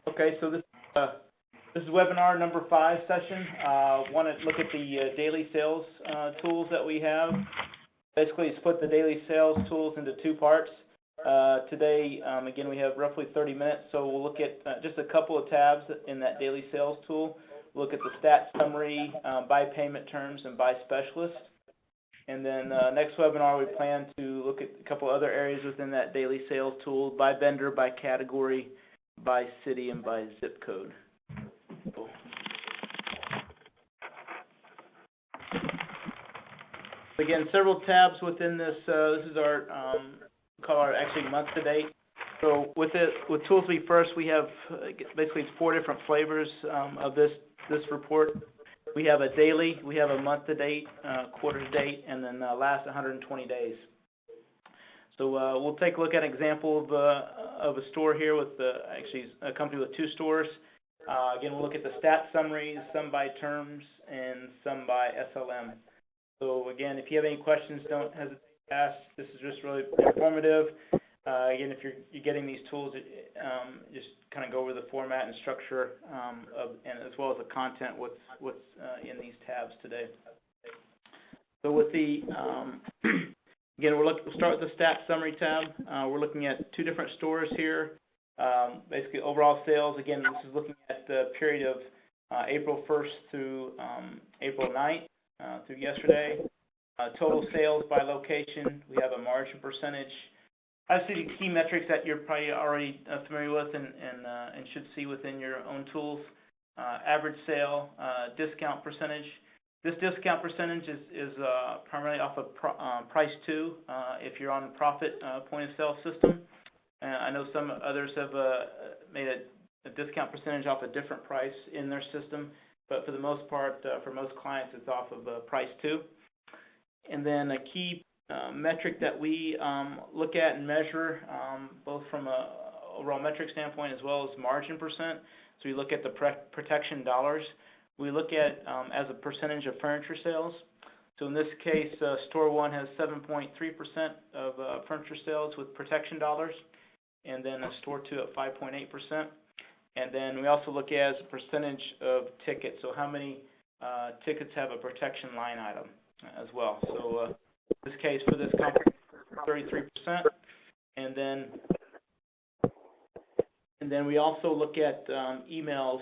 Okay, so this is webinar number 5 session. Want to look at the daily sales tools that we have. Basically, split the daily sales tools into 2 parts. Today, again, we have roughly 30 minutes, so we'll look at just a couple of tabs in that daily sales tool. We'll look at the stat summary, by payment terms, and by specialist. And then next webinar, we plan to look at a couple other areas within that daily sales tool, by vendor, by category, by city, and by zip code. Again, several tabs within this. This is our call our actually month to date. So with Tools2BFirst, we have basically 4 different flavors of this report. We have a daily, we have a month to date, quarter to date, and then last 120 days. So we'll take a look at an example of a store here with actually a company with 2 stores. Again, we'll look at the stat summaries, some by terms and some by SLM. So again, if you have any questions, don't hesitate to ask. This is just really informative. Again, if you're getting these tools, just kind of go over the format and structure and as well as the content, what's in these tabs today. So with the again, we'll start with the stat summary tab. We're looking at 2 different stores here. Basically, overall sales. Again, this is looking at the period of April 1st through April 9th through yesterday. Total sales by location. We have a margin percentage. I see the key metrics that you're probably already familiar with and should see within your own tools. Average sale, discount percentage. This discount percentage is primarily off of price 2 if you're on the profit point of sale system. I know some others have made a discount percentage off a different price in their system, but for the most part, for most clients, it's off of price 2. And then a key metric that we look at and measure, both from a overall metric standpoint as well as margin percent. So we look at the protection dollars. We look at as a percentage of furniture sales. So in this case, store 1 has 7.3% of furniture sales with protection dollars, and then store 2 at 5.8%. And then we also look at as a percentage of tickets. So how many tickets have a protection line item as well. So in this case, for this company, 33%. And then we also look at emails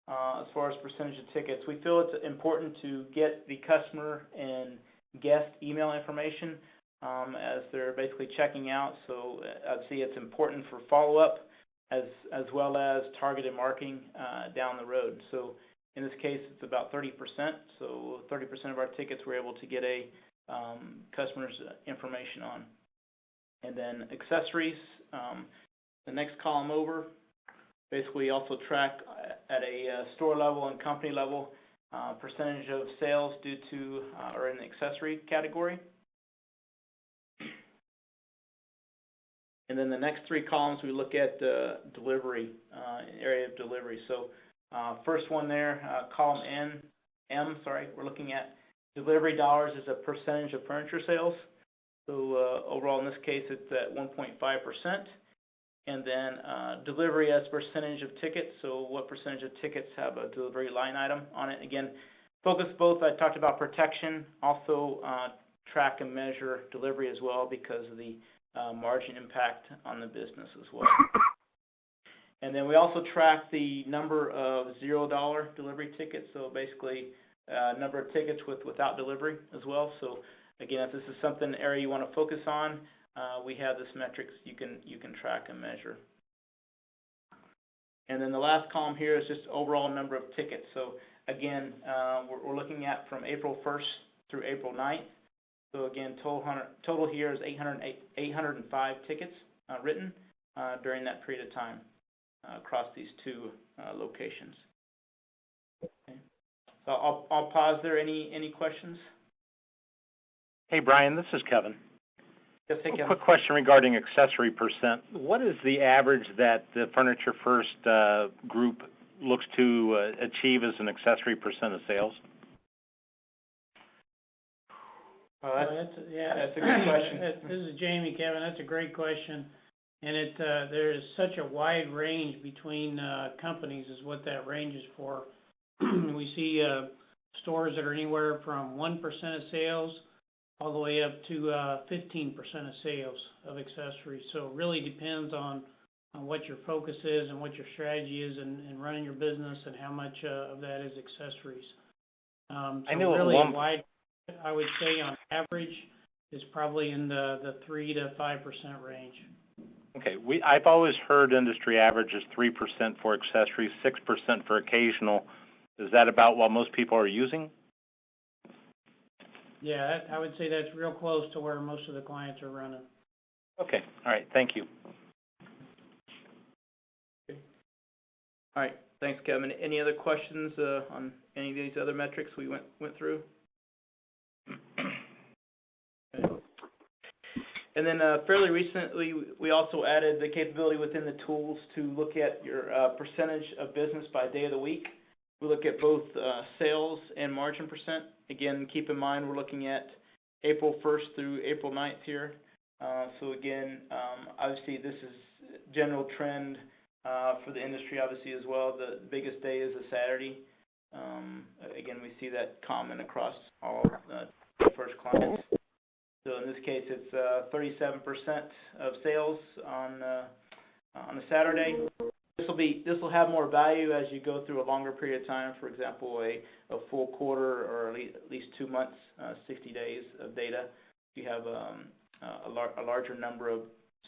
as far as percentage of tickets. We feel it's important to get the customer and guest email information as they're basically checking out. So obviously it's important for follow-up as well as targeted marketing down the road. So in this case, it's about 30%. So 30% of our tickets we're able to get a customer's information on. And then accessories, the next column over, basically also track at a store level and company level percentage of sales due to or in the accessory category. And then the next 3 columns we look at delivery, area of delivery. So first one there, column M, we're looking at delivery dollars as a percentage of furniture sales. So overall in this case it's at 1.5%. And then delivery as percentage of tickets. So what percentage of tickets have a delivery line item on it? Again, focus both. I talked about protection, also track and measure delivery as well because of the margin impact on the business as well. And then we also track the number of $0 delivery tickets. So basically number of tickets without delivery as well. So again, if this is something area you want to focus on, we have this metrics you can track and measure. And then the last column here is just overall number of tickets. So again, we're looking at from April 1st through April 9th. So again, total here is 805 tickets written during that period of time across these 2 locations. Okay. So I'll pause there. Any questions? Hey, Brian, this is Kevin. Yes, hey, Kevin. Quick question regarding accessory percent. What is the average that the Furniture First group looks to achieve as an accessory percent of sales? That's a good question. This is Jamie, Kevin. That's a great question. And there is such a wide range between companies is what that range is for. We see stores that are anywhere from 1% of sales all the way up to 15% of sales of accessories. So it really depends on what your focus is and what your strategy is in running your business and how much of that is accessories. I know really wide, I would say on average, is probably in the 3 to 5% range. Okay, I've always heard industry average is 3% for accessories, 6% for occasional. Is that about what most people are using? Yeah, I would say that's real close to where most of the clients are running. Okay, all right, thank you. Okay. All right, thanks, Kevin. Any other questions on any of these other metrics we went through? Okay. And then fairly recently, we also added the capability within the tools to look at your percentage of business by day of the week. We look at both sales and margin percent. Again, keep in mind we're looking at April 1st through April 9th here. So again, obviously this is general trend for the industry obviously as well. The biggest day is a Saturday. Again, we see that common across all Tools2BFirst clients. So in this case, it's 37% of sales on a Saturday. This will have more value as you go through a longer period of time. For example, a full quarter or at least 2 months, 60 days of data. You have a larger number of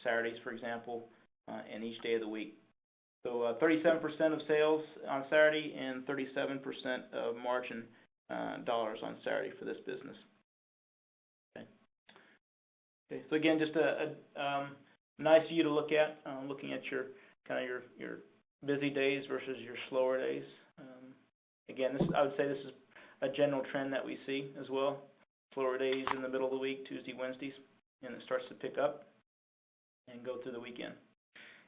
Saturdays, for example, in each day of the week. So 37% of sales on Saturday and 37% of margin dollars on Saturday for this business. Okay, so again, just a nice view to look at, looking at your your busy days versus your slower days. Again, I would say this is a general trend that we see as well. Slower days in the middle of the week, Tuesday, Wednesdays, and it starts to pick up and go through the weekend.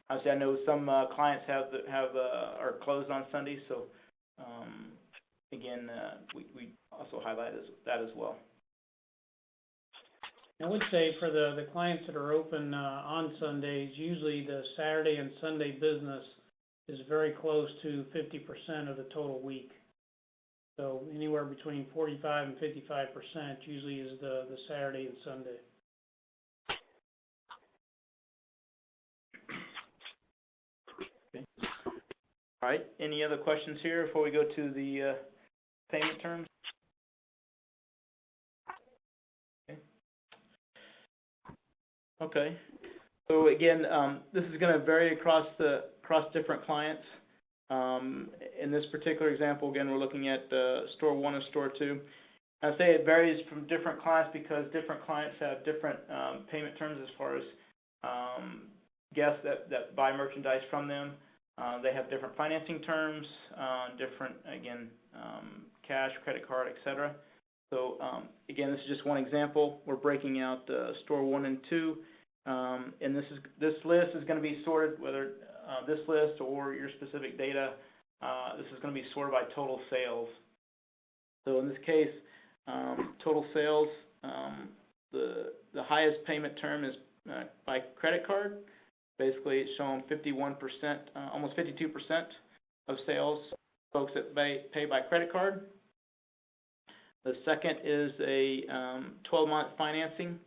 Obviously, I know some clients are closed on Sundays, so again, we also highlight that as well. I would say for the clients that are open on Sundays, usually the Saturday and Sunday business is very close to 50% of the total week. So anywhere between 45 and 55% usually is the Saturday and Sunday. Okay. All right. Any other questions here before we go to the payment terms? Okay. So again, this is going to vary across different clients. In this particular example, again, we're looking at store 1 and store 2. I say it varies from different clients because different clients have different payment terms as far as guests that buy merchandise from them. They have different financing terms, different, again, cash, credit card, etc. So again, this is just one example. We're breaking out store 1 and 2, and this list is going to be sorted, whether this list or your specific data. This is going to be sorted by total sales. So in this case, total sales, the highest payment term is by credit card. Basically, it's showing 51%, almost 52% of sales folks that pay by credit card. The second is a 12-month financing,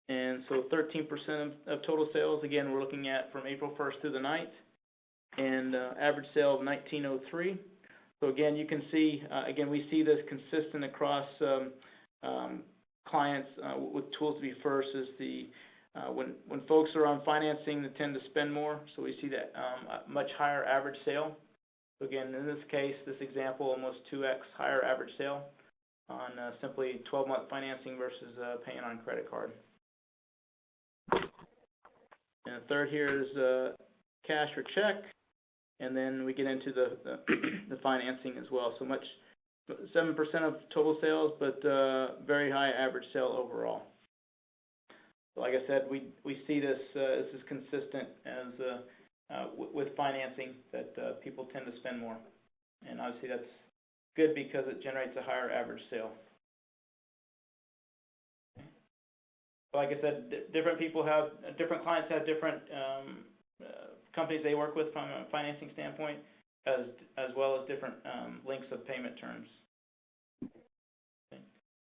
and so 13% of total sales. Again, we're looking at from April 1st through the 9th, and average sale of $19.03. So again, you can see, again, we see this consistent across clients with Tools2BFirst. Is the when folks are on financing, they tend to spend more, so we see that much higher average sale. So again, in this case, this example, almost 2x higher average sale on simply 12-month financing versus paying on credit card. And the third here is cash or check, and then we get into the financing as well. So 7% of total sales, but very high average sale overall. So like I said, we see this is consistent as with financing, that people tend to spend more, and obviously that's good because it generates a higher average sale. Okay. like I said, different people have, different clients have different companies they work with from a financing standpoint, as well as different lengths of payment terms. Okay.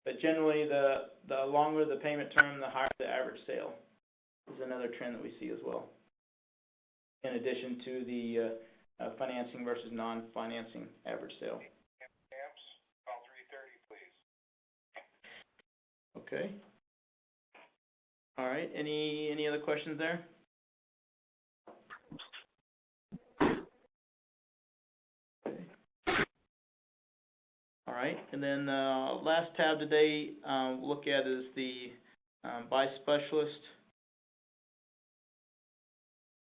But generally, the longer the payment term, the higher the average sale is another trend that we see as well, in addition to the financing versus non-financing average sale. Call 330, please. Okay. All right. Any other questions there? Okay. All right. And then last tab today we'll look at is the by specialist.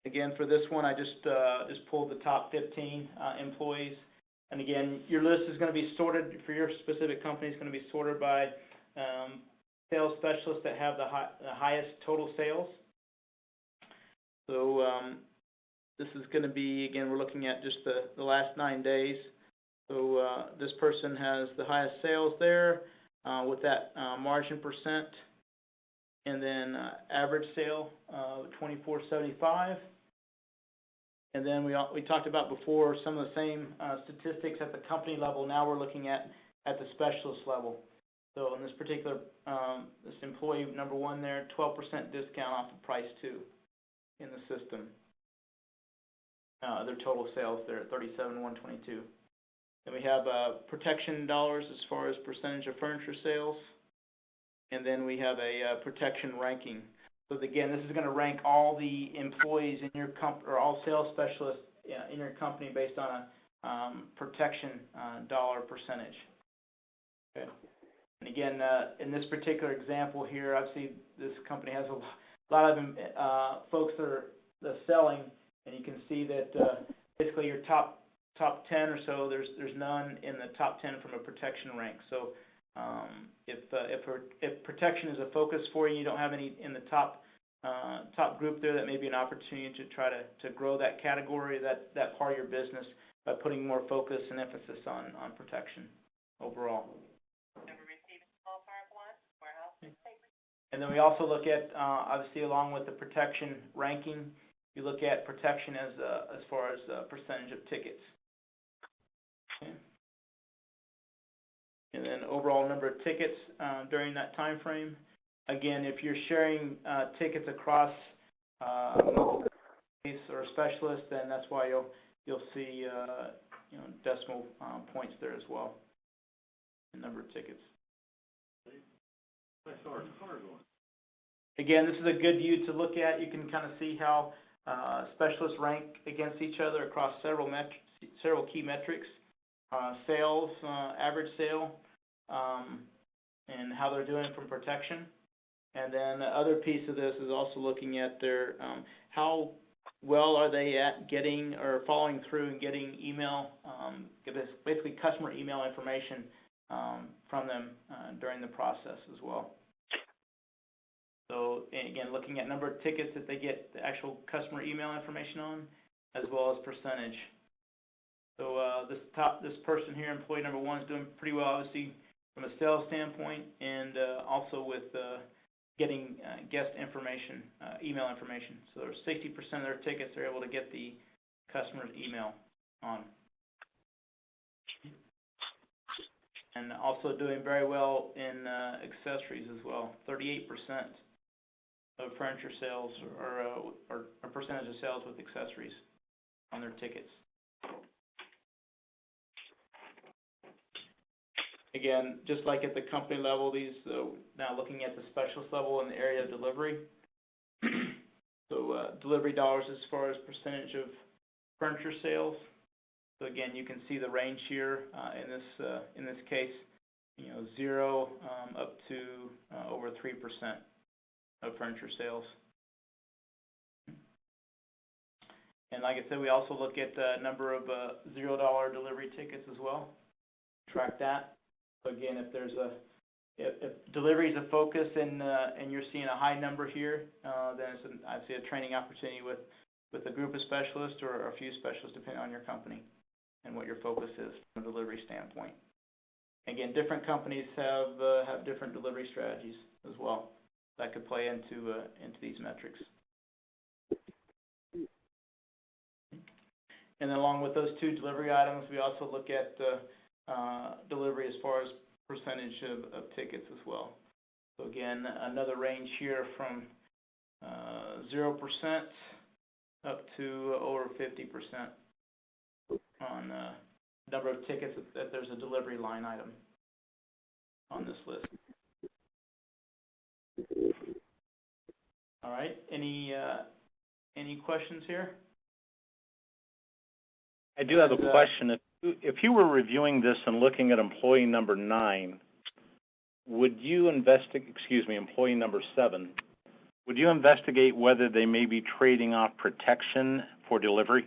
Again, for this one, I just pulled the top 15 employees. And again, your list is going to be sorted for your specific company. It's going to be sorted by sales specialists that have the highest total sales. So this is going to be, again, we're looking at just the last 9 days. So this person has the highest sales there with that margin percent, and then average sale $24.75. And then we talked about before some of the same statistics at the company level. Now we're looking at the specialist level. So in this particular, this employee number one there, 12% discount off of price 2 in the system. Their total sales there at $37,122. Then we have protection dollars as far as percentage of furniture sales. And then we have a protection ranking. So again, this is going to rank all the employees in your company, or all sales specialists in your company based on a protection dollar percentage. Okay. And again, in this particular example here, obviously this company has a lot of folks that are selling, and you can see that basically your top 10 or so, there's none in the top 10 from a protection rank. So if protection is a focus for you, you don't have any in the top group there, that may be an opportunity to try to grow that category, that part of your business, by putting more focus and emphasis on protection overall. And then we also look at, obviously, along with the protection ranking, you look at protection as far as percentage of tickets. Okay. And then overall number of tickets during that time frame. Again, if you're sharing tickets across or specialists, then that's why you'll see decimal points there as well. The number of tickets. Again, this is a good view to look at. You can kind of see how specialists rank against each other across several key metrics: sales, average sale, and how they're doing from protection. And then the other piece of this is also looking at their how well are they at getting or following through and getting email, basically customer email information from them during the process as well. So again, looking at number of tickets that they get the actual customer email information on, as well as percentage. So this person here, employee number one, is doing pretty well, obviously, from a sales standpoint, and also with getting guest information, email information. So 60% of their tickets they're able to get the customer's email on. And also doing very well in accessories as well. 38% of furniture sales or a percentage of sales with accessories on their tickets. Again, just like at the company level, these now looking at the specialist level in the area of delivery. So delivery dollars as far as percentage of furniture sales. So again, you can see the range here in this case, 0 up to over 3% of furniture sales. And like I said, we also look at the number of $0 delivery tickets as well. Track that. So again, if delivery is a focus and you're seeing a high number here, then it's I'd say a training opportunity with a group of specialists or a few specialists, depending on your company and what your focus is from a delivery standpoint. Again, different companies have different delivery strategies as well. that could play into these metrics. And then along with those two delivery items, we also look at delivery as far as percentage of tickets as well. So again, another range here from 0% up to over 50% on number of tickets that there's a delivery line item on this list. All right. Any questions here? I do have a question. If you were reviewing this and looking at employee number 9, would you employee number 7, would you investigate whether they may be trading off protection for delivery?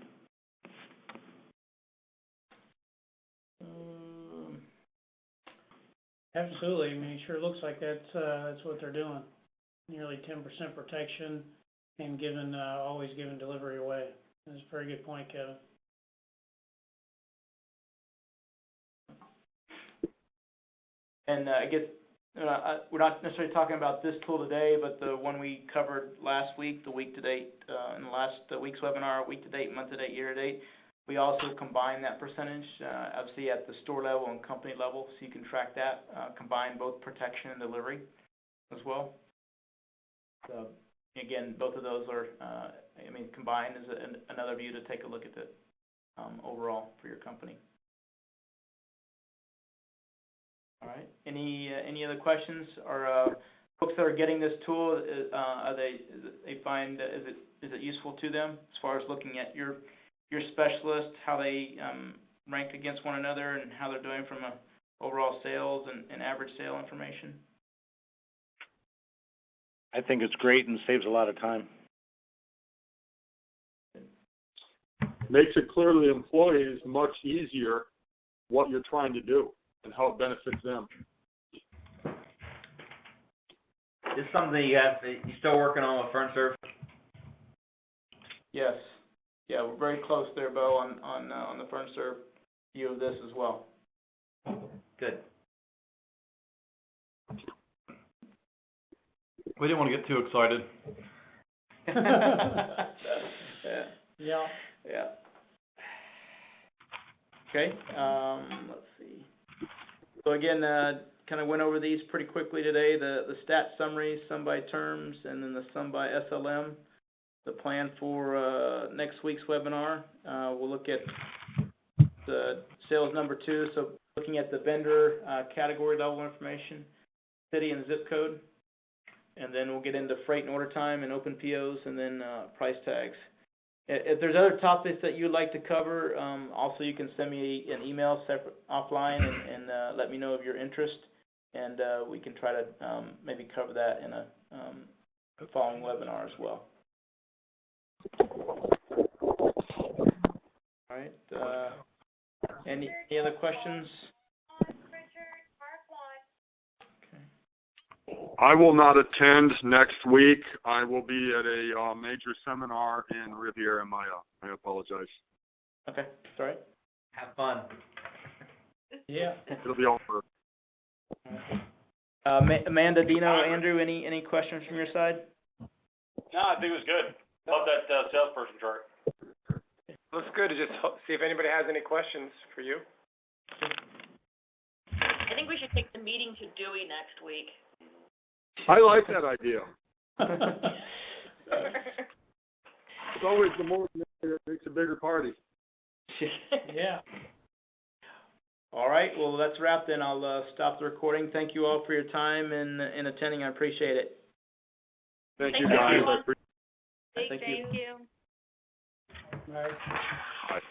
Absolutely. I mean, it sure looks like that's what they're doing. Nearly 10% protection and always giving delivery away. That's a very good point, Kevin. And I guess we're not necessarily talking about this tool today, but the one we covered last week, the week to date, in the last week's webinar, week to date, month to date, year to date, we also combine that percentage, obviously at the store level and company level, so you can track that, combine both protection and delivery as well. So again, both of those are, combined is another view to take a look at it overall for your company. All right. Any other questions? Or folks that are getting this tool, is it useful to them as far as looking at your specialists, how they rank against one another, and how they're doing from a overall sales and average sale information? I think it's great and saves a lot of time. Makes it clear to the employees much easier what you're trying to do and how it benefits them. This is something you're still working on with FurnServe? Yes. Yeah, we're very close there, Bo, on the FurnServe view of this as well. Good. We didn't want to get too excited. Yeah. Yeah. Okay. Let's see. So again, kind of went over these pretty quickly today. The stat summary, sum by terms, and then the sum by SLM. The plan for next week's webinar, we'll look at the sales number 2. So looking at the vendor category level information, city and zip code, and then we'll get into freight and order time and open POs, and then price tags. If there's other topics that you'd like to cover, also you can send me an email separate offline and let me know of your interest, and we can try to maybe cover that in a following webinar as well. All right. Any other questions? I will not attend next week. I will be at a major seminar in Riviera, Maya. I apologize. Okay, sorry. Have fun. Yeah. It'll be over. Amanda, Dino, Andrew, any questions from your side? No, I think it was good. Love that salesperson chart. Looks good to just see if anybody has any questions for you. I think we should take the meeting to Dewey next week. I like that idea. It's always the more that makes a bigger party. Yeah. All right, well, let's wrap then. I'll stop the recording. Thank you all for your time and attending. I appreciate it. Thank you, guys. Thank you. Thank you. Right. Bye.